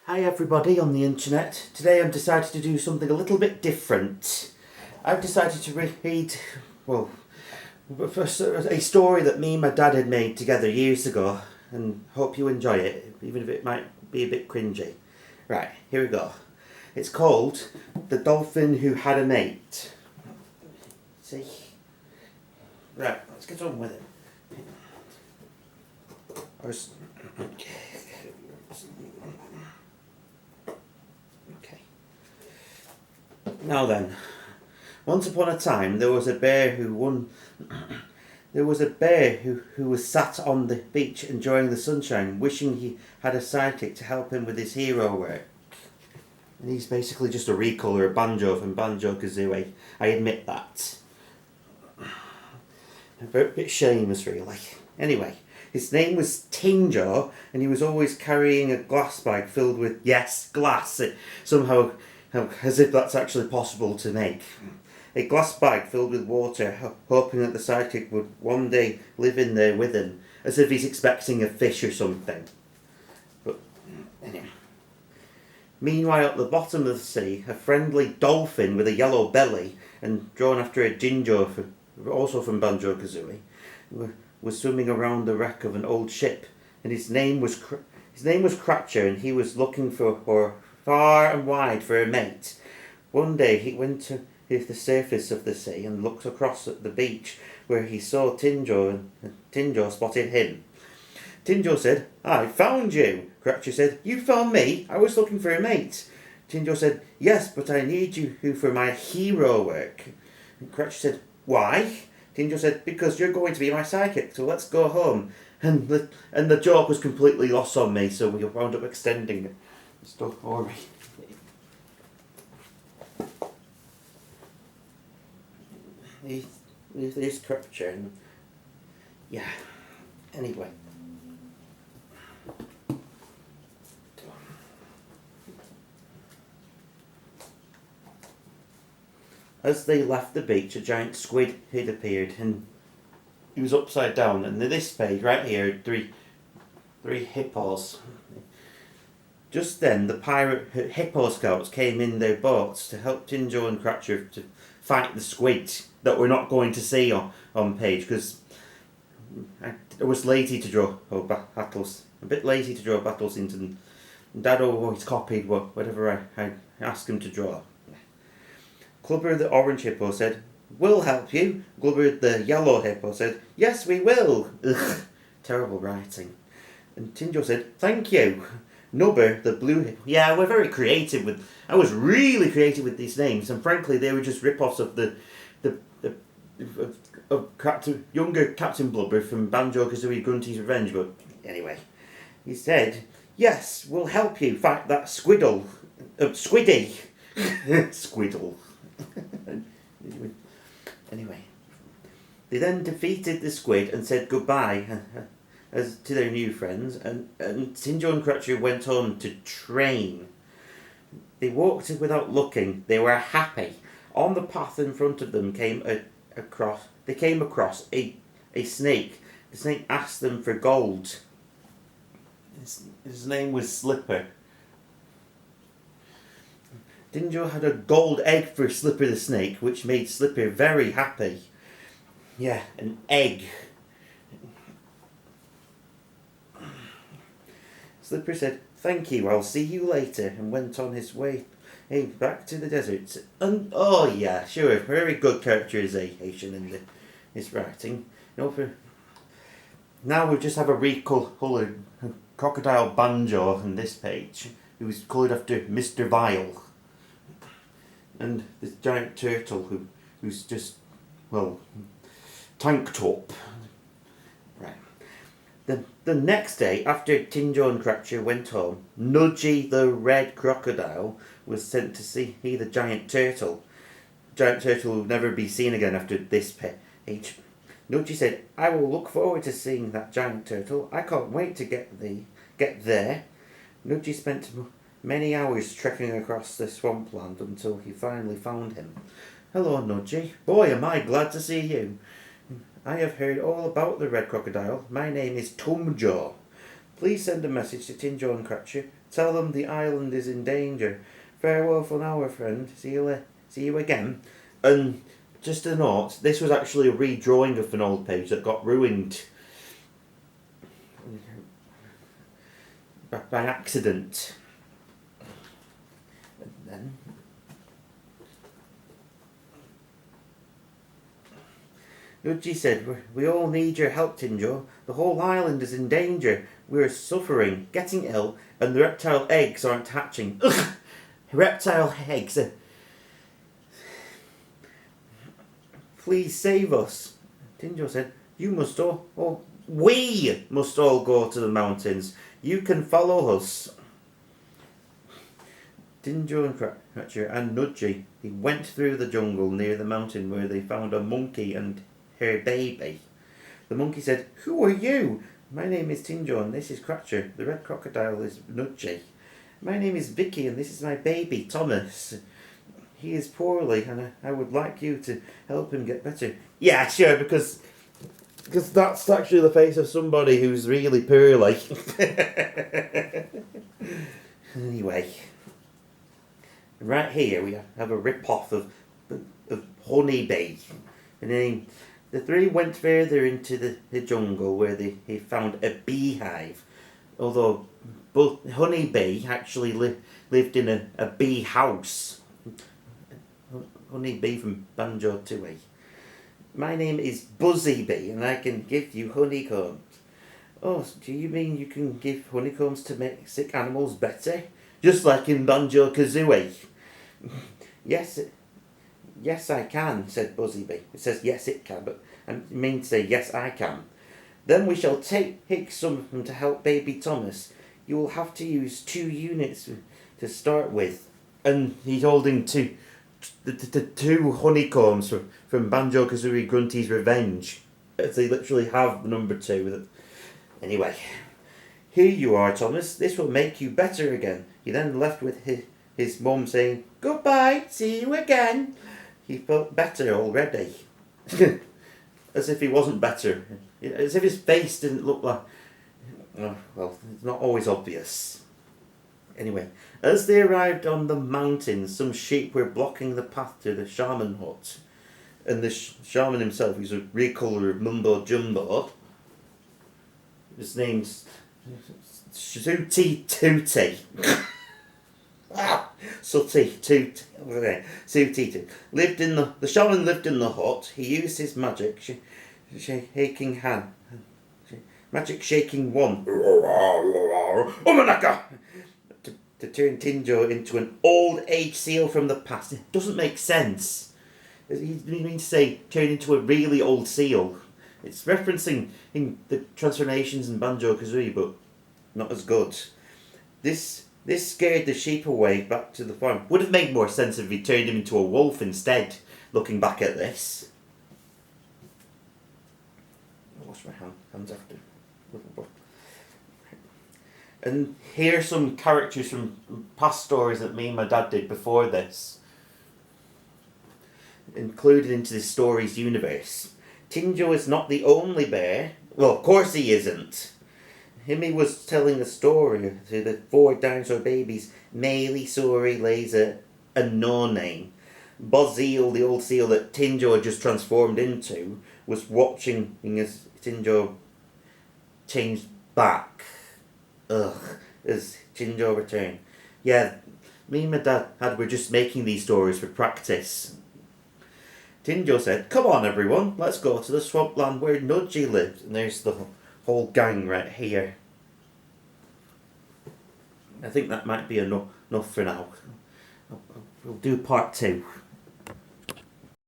Hi everybody on the internet. Today I've decided to do something a little bit different. I've decided to read, well, a story that me and my dad had made together years ago, and hope you enjoy it, even if it might be a bit cringy. Right, here we go. It's called The Dolphin Who Had a Mate. See? Right, let's get on with it. Okay. Now then, once upon a time there was a bear who was sat on the beach enjoying the sunshine, wishing he had a sidekick to help him with his hero work. And he's basically just a recaller of Banjo from Banjo-Kazooie. I admit that. A bit shameless, really. Anyway, his name was Tinjo, and he was always carrying a glass bag filled with, yes, glass. Somehow, as if that's actually possible to make. A glass bag filled with water, hoping that the sidekick would one day live in there with him, as if he's expecting a fish or something. But, anyway. Meanwhile, at the bottom of the sea, a friendly dolphin with a yellow belly, and drawn after a Jinjo, also from Banjo-Kazooie, was swimming around the wreck of an old ship, and his name was Cratcher, and he was looking for far and wide for a mate. One day he went to the surface of the sea and looked across at the beach, where he saw Tinjo, and Tinjo spotted him. Tinjo said, "I found you." Cratcher said, "You found me? I was looking for a mate." Tinjo said, "Yes, but I need you for my hero work." And Cratcher said, "Why?" Tinjo said, "Because you're going to be my sidekick, so let's go home." And the joke was completely lost on me, so we wound up extending the story. There's Cratcher, and yeah. Anyway. As they left the beach, a giant squid had appeared, and he was upside down. And in this page, right here, three hippos. Just then, the pirate hippo scouts came in their boats to help Tinjo and Cratcher to fight the squid that we're not going to see on page, because I was lazy to draw battles. A bit lazy to draw battle scenes, and Dad always copied whatever I asked him to draw. Glubber the orange hippo said, "We'll help you." Glubber the yellow hippo said, "Yes, we will." Ugh, terrible writing. And Tinjo said, "Thank you." Nubber the blue hippo. Yeah, we're very creative with. I was really creative with these names, and frankly, they were just rip-offs of younger Captain Blubber from Banjo-Kazooie Grunty's Revenge. But anyway, he said, "Yes, we'll help you fight that squiddle, squiddy, squiddle." Anyway, they then defeated the squid and said goodbye as to their new friends, and Tinjo and Cratcher went on to train. They walked without looking. They were happy. On the path in front of them came across a snake. The snake asked them for gold. His name was Slipper. Tinjo had a gold egg for Slipper the snake, which made Slipper very happy. Yeah, an egg. Slipper said, "Thank you, I'll see you later," and went on his way back to the desert. And oh yeah, sure, very good characterization in his writing. Now we just have a recoloured crocodile Banjo on this page, who was coloured after Mr. Vile. And this giant turtle who's just, well, tanked up. Right. The next day, after Tinjo and Cratcher went home, Nudgy the Red Crocodile was sent to see the giant turtle. Giant turtle will never be seen again after this page. Nudgy said, "I will look forward to seeing that giant turtle. I can't wait to get there." Nudgy spent many hours trekking across the swampland until he finally found him. "Hello, Nudgy. Boy, am I glad to see you. I have heard all about the Red Crocodile. My name is Tumjo. Please send a message to Tinjo and Cratchit. Tell them the island is in danger. Farewell for now, friend. See you again. And just a note, this was actually a redrawing of an old page that got ruined by accident. And then Nudgy said, "We all need your help, Tinjo. The whole island is in danger. We're suffering, getting ill, and the reptile eggs aren't hatching." Ugh! Reptile eggs. Please save us. Tinjo said, "You must all, we must all go to the mountains. You can follow us." Tinjo and Cratchit and Nudgy, he went through the jungle near the mountain where they found a monkey and her baby. The monkey said, "Who are you?" "My name is Tinjo and this is Cratchit. The Red Crocodile is Nudgy." "My name is Vicky and this is my baby, Thomas. He is poorly and I would like you to help him get better." "Yeah, sure, because that's actually the face of somebody who's really poorly." Anyway, right here we have a rip-off of Honeybee. And the three went further into the jungle where they found a beehive. Although Honeybee actually lived in a bee house. Honeybee from Banjo-Tooie. "My name is Buzzy Bee and I can give you honeycombs." "Oh, do you mean you can give honeycombs to make sick animals better? Just like in Banjo-Kazooie?" Yes, I can," said Buzzy Bee. It says yes it can, but I mean to say yes I can. "Then we shall take some of them to help baby Thomas. You will have to use 2 units to start with." And he's holding two honeycombs from Banjo-Kazooie Grunty's Revenge. As they literally have the number 2. Anyway, "Here you are, Thomas. This will make you better again." He then left with his mum saying, "Goodbye, see you again." He felt better already. As if he wasn't better. As if his face didn't look like... Oh, well, it's not always obvious. Anyway, as they arrived on the mountains, some sheep were blocking the path to the Shaman hut. And the Shaman himself, he's a recolour of Mumbo Jumbo. His name's Sooty Tooty. Sooty Tooty. Sooty. The Shaman lived in the hut. He used his magic shaking hand. Magic shaking wand. Umanaka! To turn Tinjo into an old age seal from the past. It doesn't make sense. He means to say turn into a really old seal. It's referencing in the transformations in Banjo-Kazooie, but not as good. This scared the sheep away back to the farm. Would have made more sense if he turned him into a wolf instead, looking back at this. I'll wash my hands after. And here are some characters from past stories that me and my dad did before this, included into the story's universe. Tinjo is not the only bear. Well, of course he isn't. Himmy was telling a story to the 4 dinosaur babies, Melee, Sori, Laser, and No Name. Bozeel, the old seal that Tinjo had just transformed into, was watching as Tinjo changed back. As Tinjo returned. Yeah, me and my dad were just making these stories for practice. Tinjo said, "Come on everyone, let's go to the swampland where Nudgy lives." And there's the whole gang right here. I think that might be enough for now. We'll do part 2.